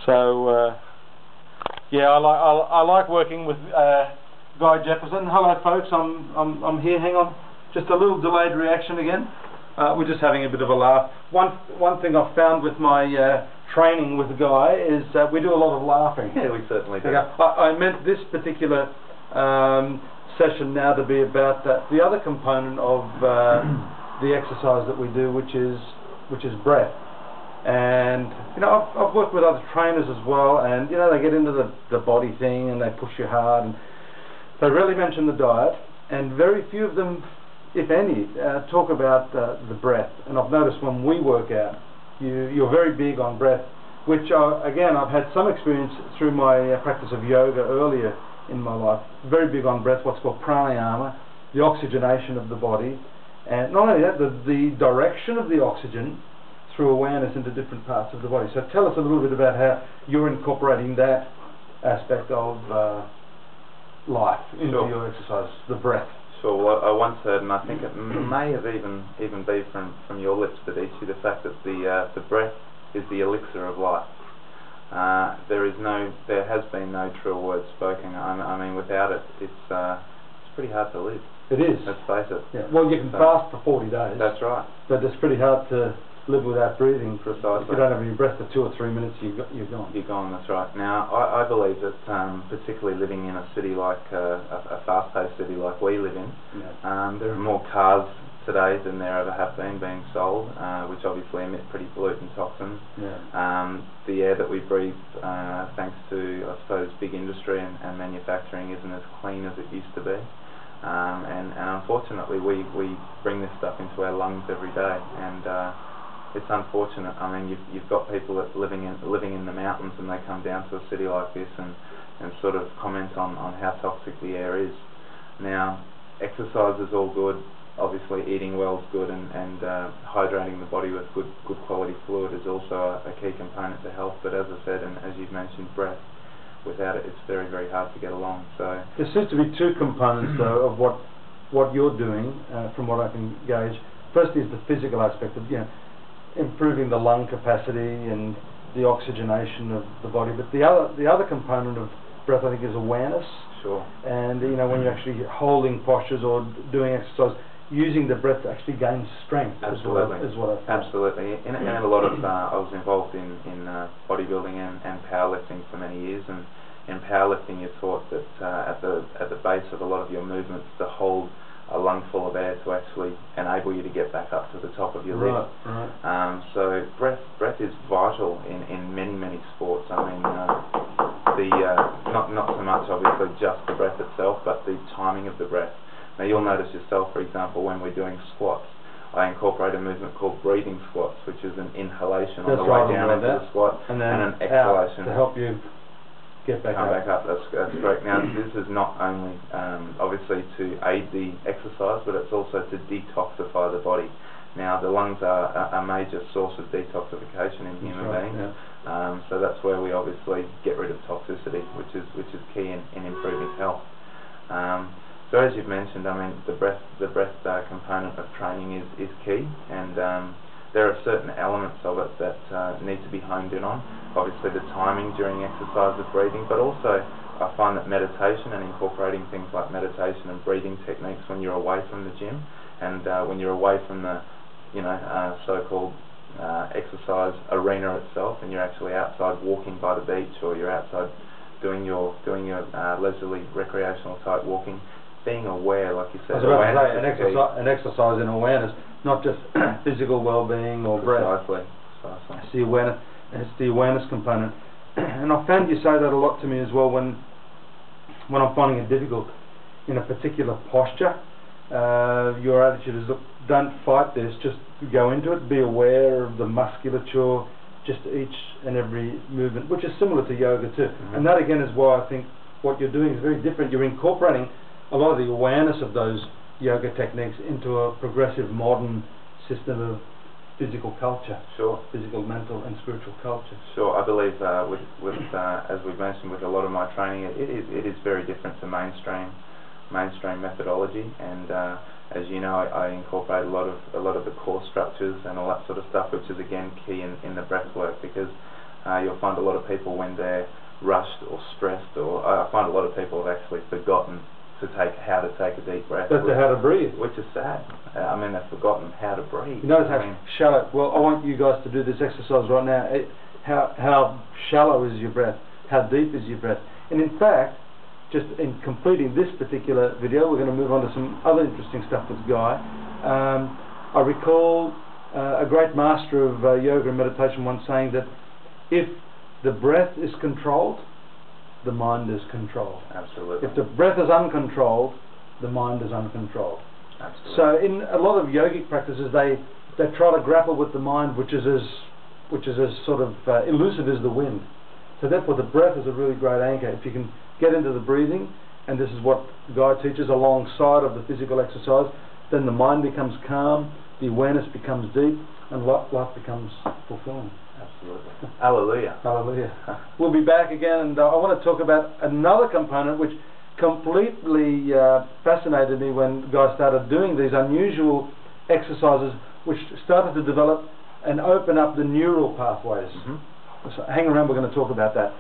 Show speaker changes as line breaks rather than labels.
So yeah, I like working with Guy Jefferson. Hello folks, I'm here. Hang on, just a little delayed reaction again. We're just having a bit of a laugh. One thing I've found with my training with Guy is we do a lot of laughing.
Yeah, we certainly do.
I meant this particular session now to be about the other component of the exercise that we do, which is breath. And you know, I've worked with other trainers as well, and you know, they get into the body thing and they push you hard, and they rarely mention the diet, and very few of them, if any, talk about the breath. And I've noticed when we work out, you're very big on breath, which again, I've had some experience through my practice of yoga earlier in my life. Very big on breath, what's called pranayama, the oxygenation of the body, and not only that, the direction of the oxygen through awareness into different parts of the body. So tell us a little bit about how you're incorporating that aspect of life into your exercise, the breath.
Sure. Well, I once heard, and I think it may have even been from your lips, Dadhichi, the fact that the breath is the elixir of life. There has been no truer word spoken. I mean, without it, it's pretty hard to live.
It is.
Let's face it.
Yeah. Well, you can fast for 40 days.
That's right.
But it's pretty hard to live without breathing.
Precisely.
If you don't have any breath for 2 or 3 minutes, you're gone.
You're gone, that's right. Now, I believe that particularly living in a city like, a fast-paced city like we live in, there are more cars today than there ever have been being sold, which obviously emit pretty pollutant toxins.
Yeah.
The air that we breathe, thanks to, I suppose, big industry and manufacturing, isn't as clean as it used to be. And unfortunately, we bring this stuff into our lungs every day, and it's unfortunate. I mean, you've got people that living in the mountains, and they come down to a city like this and sort of comment on how toxic the air is. Now, exercise is all good. Obviously, eating well is good, and hydrating the body with good quality fluid is also a key component to health. But as I said, and as you've mentioned, breath. Without it, it's very, very hard to get along. So
there seems to be two components, though, of what you're doing, from what I can gauge. First is the physical aspect of, you know, improving the lung capacity and the oxygenation of the body. But the other component of breath, I think, is awareness.
Sure.
And you know, when you're actually holding postures or doing exercise, using the breath to actually gain strength.
Absolutely.
Is what I found.
Absolutely. In a lot of, I was involved in bodybuilding and powerlifting for many years, and in powerlifting you're taught that at the base of a lot of your movements to hold a lung full of air to actually enable you to get back up to the top of your lift.
Right.
So breath is vital in many sports. I mean, not so much obviously just the breath itself, but the timing of the breath. Now you'll notice yourself, for example, when we're doing squats, I incorporate a movement called breathing squats, which is an inhalation on the way down into the squat, and an exhalation
to help you get back up.
That's correct. Now this is not only obviously to aid the exercise, but it's also to detoxify the body. Now the lungs are a major source of detoxification in human beings, so that's where we obviously get rid of toxicity, which is key in improving health. So as you've mentioned, I mean, the breath component of training is key, and there are certain elements of it that need to be honed in on. Obviously the timing during exercise of breathing, but also I find that meditation and incorporating things like meditation and breathing techniques when you're away from the gym, and when you're away from the so-called exercise arena itself, and you're actually outside walking by the beach, or you're outside doing your leisurely recreational type walking, being aware, like you said.
I was about to say, an exercise in awareness, not just physical well-being or breath.
Precisely.
It's the awareness component. And I found you say that a lot to me as well when I'm finding it difficult in a particular posture. Your attitude is, look, don't fight this, just go into it, be aware of the musculature, just each and every movement, which is similar to yoga too. And that again is why I think what you're doing is very different. You're incorporating a lot of the awareness of those yoga techniques into a progressive modern system of physical culture. Sure. Physical, mental and spiritual culture.
Sure. I believe with as we've mentioned, with a lot of my training, it is very different to mainstream methodology, and as you know, I incorporate a lot of the core structures and all that sort of stuff, which is again key in the breath work, because You'll find a lot of people when they're rushed or stressed, or I find a lot of people have actually forgotten how to take a deep breath.
That's how to breathe.
Which is sad. I mean, they've forgotten how to breathe.
You notice how shallow. Well, I want you guys to do this exercise right now. How shallow is your breath? How deep is your breath? And in fact, just in completing this particular video, we're going to move on to some other interesting stuff with Guy. I recall a great master of yoga and meditation once saying that if the breath is controlled, the mind is controlled.
Absolutely.
If the breath is uncontrolled, the mind is uncontrolled.
Absolutely.
So in a lot of yogic practices, they try to grapple with the mind, which is as sort of elusive as the wind. So therefore, the breath is a really great anchor. If you can get into the breathing, and this is what Guy teaches alongside of the physical exercise, then the mind becomes calm, the awareness becomes deep, and life becomes fulfilling.
Absolutely. Hallelujah.
Hallelujah. We'll be back again, and I want to talk about another component which completely fascinated me when Guy started doing these unusual exercises, which started to develop and open up the neural pathways. So hang around, we're going to talk about that.